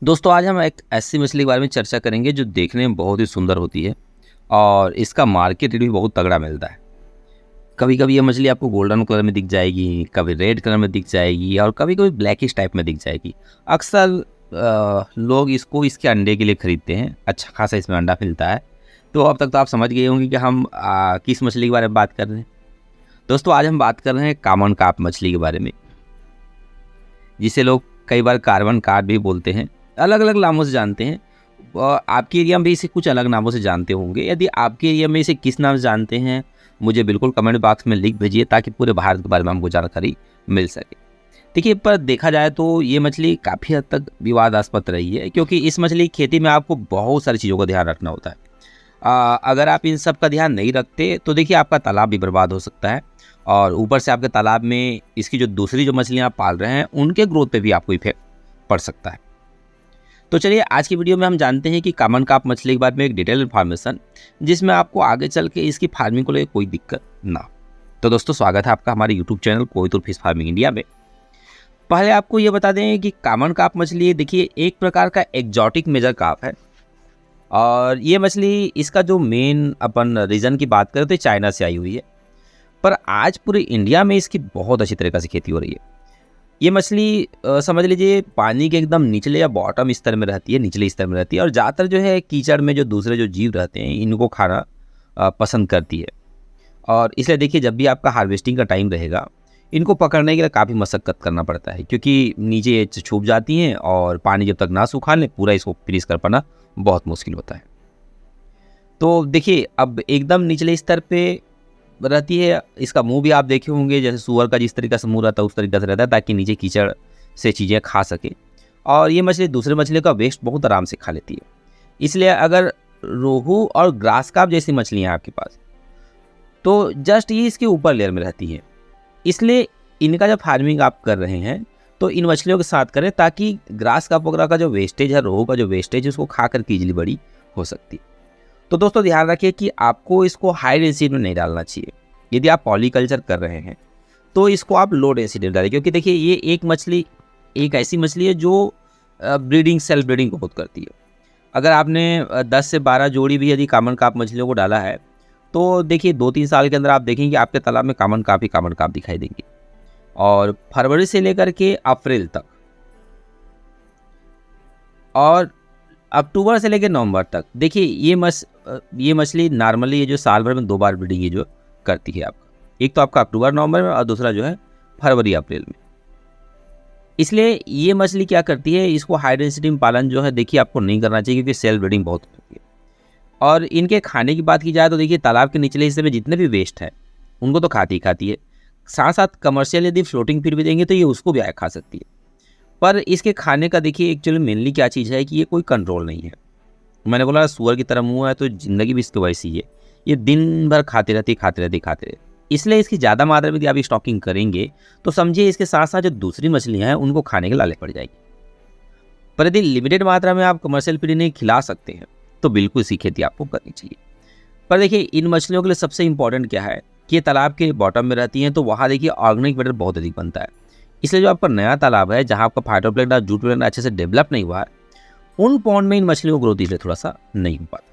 दोस्तों आज हम एक ऐसी मछली के बारे में चर्चा करेंगे जो देखने में बहुत ही सुंदर होती है और इसका मार्केट रेट भी बहुत तगड़ा मिलता है। कभी कभी ये मछली आपको गोल्डन कलर में दिख जाएगी, कभी रेड कलर में दिख जाएगी और कभी कभी ब्लैकिश टाइप में दिख जाएगी। अक्सर लोग इसको इसके अंडे के लिए खरीदते हैं। अच्छा खासा इसमें अंडा मिलता है। तो अब तक तो आप समझ गए होंगे कि हम किस मछली के बारे में बात कर रहे हैं। दोस्तों आज हम बात कर रहे हैं कॉमन कार्प मछली के बारे में, जिसे लोग कई बार कार्बन कार्प भी बोलते हैं। अलग अलग नामों से जानते हैं। आपके एरिया में भी इसे कुछ अलग नामों से जानते होंगे। यदि आपके एरिया में इसे किस नाम से जानते हैं मुझे बिल्कुल कमेंट बॉक्स में लिख भेजिए, ताकि पूरे भारत के बारे में हमको जानकारी मिल सके। देखिए, पर देखा जाए तो ये मछली काफ़ी हद तक विवादास्पद रही है, क्योंकि इस मछली की खेती में आपको बहुत सारी चीज़ों का ध्यान रखना होता है। अगर आप इन सब का ध्यान नहीं रखते तो देखिए आपका तालाब भी बर्बाद हो सकता है, और ऊपर से आपके तालाब में इसकी जो दूसरी जो मछलियाँ आप पाल रहे हैं उनके ग्रोथ पे भी आपको इफेक्ट पड़ सकता है। तो चलिए आज की वीडियो में हम जानते हैं कि कॉमन कार्प मछली के बारे में एक डिटेल इन्फॉर्मेशन, जिसमें आपको आगे चल के इसकी फार्मिंग को लेकर कोई दिक्कत ना हो। तो दोस्तों स्वागत है आपका हमारे यूट्यूब चैनल कोहितुर फिश फार्मिंग इंडिया में। पहले आपको ये बता दें कि कॉमन कार्प मछली देखिए एक प्रकार का एक्जॉटिक मेजर कार्प है, और ये मछली इसका जो मेन अपन रीजन की बात करें तो चाइना से आई हुई है। पर आज पूरे इंडिया में इसकी बहुत अच्छी तरीके से खेती हो रही है। ये मछली समझ लीजिए पानी के एकदम निचले या बॉटम स्तर में रहती है, निचले स्तर में रहती है, और ज़्यादातर जो है कीचड़ में जो दूसरे जो जीव रहते हैं इनको खाना पसंद करती है। और इसलिए देखिए जब भी आपका हार्वेस्टिंग का टाइम रहेगा, इनको पकड़ने के लिए काफ़ी मशक्कत करना पड़ता है, क्योंकि नीचे ये छुप जाती हैं और पानी जब तक ना सुखा लें पूरा इसको फ्रीज कर पाना बहुत मुश्किल होता है। तो देखिए अब एकदम निचले स्तर पे रहती है। इसका मुंह भी आप देखे होंगे, जैसे सुअर का जिस तरीके से मुंह रहता है उस तरीके से रहता है, ताकि नीचे कीचड़ से चीज़ें खा सके। और ये मछली दूसरे मछली का वेस्ट बहुत आराम से खा लेती है। इसलिए अगर रोहू और ग्रास कार्प जैसी मछलियाँ हैं आपके पास, तो जस्ट ये इसके ऊपर लेयर में रहती है। इसलिए इनका जब फार्मिंग आप कर रहे हैं तो इन मछलियों के साथ करें, ताकि ग्रास कार्प वगैरह का जो वेस्टेज है, रोहू का जो वेस्टेज है, उसको खा करके ईजिली बड़ी हो सकती है। तो दोस्तों ध्यान रखिए कि आपको इसको हाई डेंसिटी में नहीं डालना चाहिए। यदि आप पॉलीकल्चर कर रहे हैं तो इसको आप लो डेंसिटी में डालें, क्योंकि देखिए ये एक ऐसी मछली है जो ब्रीडिंग सेल्फ ब्रीडिंग बहुत करती है। अगर आपने 10 से 12 जोड़ी भी यदि कॉमन कार्प मछलियों को डाला है, तो देखिए 2-3 साल के अंदर आप देखेंगे आपके तालाब में कॉमन कार्प दिखाई देंगे। और फरवरी से लेकर के अप्रैल तक और अक्टूबर से लेकर नवंबर तक देखिए ये मछली नॉर्मली ये जो साल भर में 2 बार ब्रीडिंग ये जो करती है आपका, एक तो आपका अक्टूबर नवंबर में और दूसरा जो है फरवरी अप्रैल में। इसलिए ये मछली क्या करती है, इसको हाई डेंसिटी में पालन जो है देखिए आपको नहीं करना चाहिए, क्योंकि सेल्फ ब्रीडिंग बहुत होती है। और इनके खाने की बात की जाए तो देखिए तालाब के निचले हिस्से में जितने भी वेस्ट है उनको तो खाती ही खाती है। साथ साथ कमर्शियल यदि फ्लोटिंग फीड भी देंगे तो ये उसको भी खा सकती है। पर इसके खाने का देखिए एक्चुअली मेनली क्या चीज़ है कि ये कोई कंट्रोल नहीं है। मैंने बोला सुअर की तरह मुंह है, तो ज़िंदगी भी इसकी वैसी ही है। ये दिन भर खाते रहते। इसलिए इसकी ज़्यादा मात्रा में यदि आप स्टॉकिंग करेंगे तो समझिए इसके साथ साथ जो दूसरी मछलियाँ हैं उनको खाने के लाले पड़ जाएगी। पर यदि लिमिटेड मात्रा में आप कमर्शियल फीड नहीं खिला सकते हैं तो बिल्कुल इसी खेती आपको करनी चाहिए। पर देखिए इन मछलियों के लिए सबसे इंपॉर्टेंट क्या है कि ये तालाब के बॉटम में रहती हैं, तो वहाँ देखिए ऑर्गेनिक मैटर बहुत अधिक बनता है। इसलिए जो आपका नया तालाब है, जहाँ आपका फाइटोप्लैंक्टन और जूट प्लैंक्टन अच्छे से डेवलप नहीं हुआ है, उन पॉन्ड में इन मछलियों को ग्रोथ इसलिए थोड़ा सा नहीं हो पाता।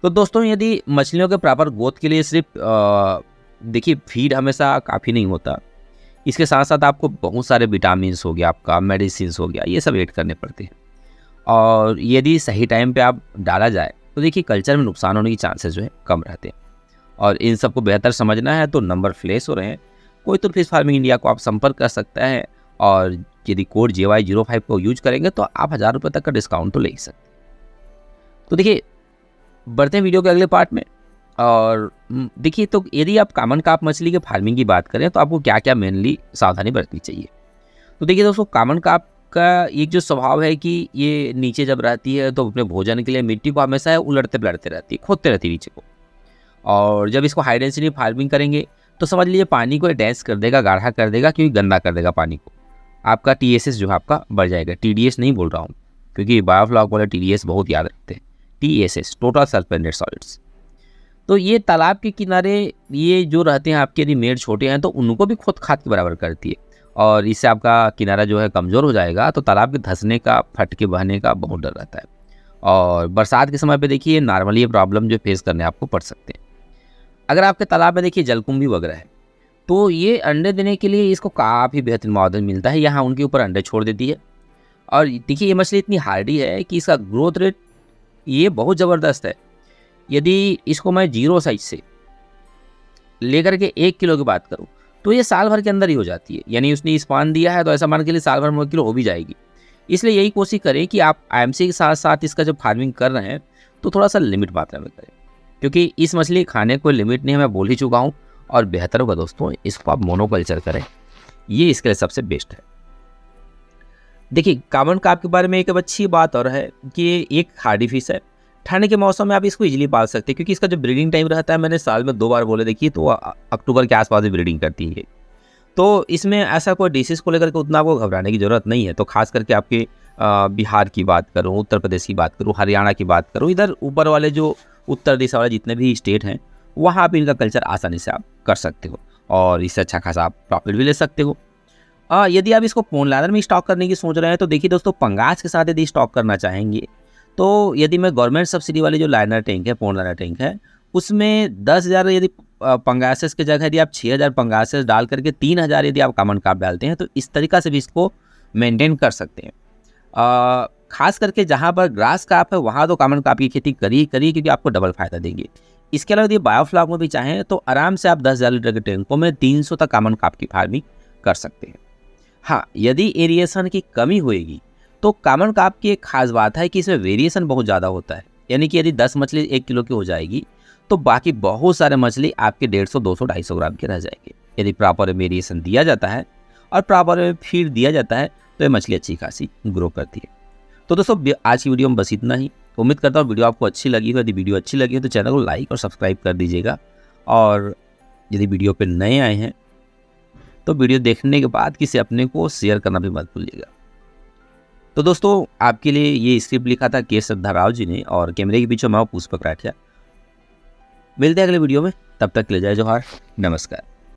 तो दोस्तों यदि मछलियों के प्रॉपर ग्रोथ के लिए सिर्फ देखिए फीड हमेशा काफ़ी नहीं होता, इसके साथ साथ आपको बहुत सारे विटामिन्स हो गया, आपका मेडिसिन हो गया, ये सब ऐड करने पड़ते हैं। और यदि सही टाइम पे आप डाला जाए तो देखिए कल्चर में नुकसान होने की चांसेस जो है कम रहते हैं। और इन सबको बेहतर समझना है तो नंबर फ्लैश हो रहे हैं, कोहितुर फिश फार्मिंग इंडिया को आप संपर्क कर सकते हैं। और यदि कोड JY05 को यूज करेंगे तो आप 1000 रुपये तक का डिस्काउंट तो ले ही सकते हैं। तो देखिए बढ़ते हैं वीडियो के अगले पार्ट में। और देखिए तो यदि आप कॉमन कार्प मछली के फार्मिंग की बात करें तो आपको क्या क्या मेनली सावधानी बरतनी चाहिए। तो देखिए दोस्तों कॉमन कार्प का एक जो स्वभाव है कि ये नीचे जब रहती है तो अपने भोजन के लिए मिट्टी को हमेशा उलटते पलटते रहती है, खोदते रहती है नीचे को। और जब इसको हाई डेंसिटी फार्मिंग करेंगे तो समझ लीजिए पानी को डेंस कर देगा, गाढ़ा कर देगा, क्योंकि गंदा कर देगा पानी को। आपका TSS जो है आपका बढ़ जाएगा। TDS नहीं बोल रहा हूँ, क्योंकि बायोफ्लॉक वाले TDS बहुत याद रखते हैं। TSS total sulphated solids. तो ये तालाब के किनारे ये जो रहते हैं आपके, यदि मेड़ छोटे हैं तो उनको भी खुद खाद के बराबर करती है। और इससे आपका किनारा जो है कमज़ोर हो जाएगा, तो तालाब के धंसने का, फट के बहने का बहुत डर रहता है। और बरसात के समय पे देखिए नॉर्मली ये प्रॉब्लम जो फेस करने आपको पड़ सकते हैं। अगर आपके तालाब में देखिए जलकुंभी वगैरह है, तो ये अंडे देने के लिए इसको काफ़ी बेहतरीन माहौल मिलता है, यहाँ उनके ऊपर अंडे छोड़ देती है। और देखिए ये मछली इतनी हार्डी है कि इसका ग्रोथ रेट ये बहुत ज़बरदस्त है। यदि इसको मैं 0 साइज से लेकर के 1 किलो की बात करूँ, तो ये साल भर के अंदर ही हो जाती है। यानी उसने स्पान दिया है तो ऐसा मान के लिए साल भर में 1 किलो हो भी जाएगी। इसलिए यही कोशिश करें कि आप आईएमसी के साथ साथ इसका जब फार्मिंग कर रहे हैं तो थोड़ा सा लिमिट मात्रा में करें, क्योंकि इस मछली खाने कोई लिमिट नहीं है, मैं बोल ही चुका हूँ। और बेहतर होगा दोस्तों इसको आप मोनोकल्चर करें, ये इसके लिए सबसे बेस्ट है। देखिए कॉमन कार्प के बारे में एक अच्छी बात और है कि ये एक हार्डी फिश है। ठंड के मौसम में आप इसको इजीली पाल सकते हैं, क्योंकि इसका जो ब्रीडिंग टाइम रहता है, मैंने साल में 2 बार बोले देखिए, तो अक्टूबर के आसपास ही ब्रीडिंग करती है। तो इसमें ऐसा कोई डिसीज़ को लेकर के उतना आपको घबराने की ज़रूरत नहीं है। तो खास करके आपके बिहार की बात करूँ, उत्तर प्रदेश की बात करूँ, हरियाणा की बात करूँ, इधर ऊपर वाले जो उत्तर दिशा वाले जितने भी स्टेट हैं, वहाँ पे इनका कल्चर आसानी से आप कर सकते हो और इससे अच्छा खासा आप प्रॉफिट भी ले सकते हो। यदि आप इसको पोन लाइनर में स्टॉक करने की सोच रहे हैं, तो देखिए दोस्तों पंगास के साथ यदि स्टॉक करना चाहेंगे, तो यदि मैं गवर्नमेंट सब्सिडी वाली जो लाइनर टैंक है, पोन लाइनर टैंक है, उसमें 10,000 यदि पंगासेस की जगह यदि आप 6,000 पंगासेस डाल करके 3,000 यदि आप कॉमन कार्प डालते हैं, तो इस तरीक़ा से भी इसको मेंटेन कर सकते हैं। खास करके जहाँ पर ग्रास कार्प है वहाँ तो कॉमन कार्प की खेती करिए क्योंकि आपको डबल फ़ायदा देंगे। इसके अलावा यदि बायोफ्लॉक में भी चाहें तो आराम से आप 10,000 लीटर के टैंकों में 300 तक कॉमन कार्प की फार्मिंग कर सकते हैं। हाँ, यदि एरिएशन की कमी होएगी तो कॉमन कार्प की एक खास बात है कि इसमें वेरिएशन बहुत ज़्यादा होता है। यानी कि यदि 10 मछली 1 किलो की हो जाएगी, तो बाकी बहुत सारे मछली आपके 150, 200, 250 ग्राम के रह जाएंगे। यदि प्रॉपर वेरिएशन दिया जाता है और प्रॉपर फीड दिया जाता है, तो ये मछली अच्छी खासी ग्रो करती है। तो दोस्तों आज की वीडियो में बस इतना ही। उम्मीद करता हूँ वीडियो आपको अच्छी लगी हो। यदि वीडियो अच्छी लगी हो तो चैनल को लाइक और सब्सक्राइब कर दीजिएगा, और यदि वीडियो पे नए आए हैं तो वीडियो देखने के बाद किसी अपने को शेयर करना भी मत भूलिएगा। तो दोस्तों आपके लिए ये स्क्रिप्ट लिखा था के श्रद्धा राव जी ने, और कैमरे के पीछे मैं पुष्पक राठिया। मिलते हैं अगले वीडियो में, तब तक के लिए जय जोहार, नमस्कार।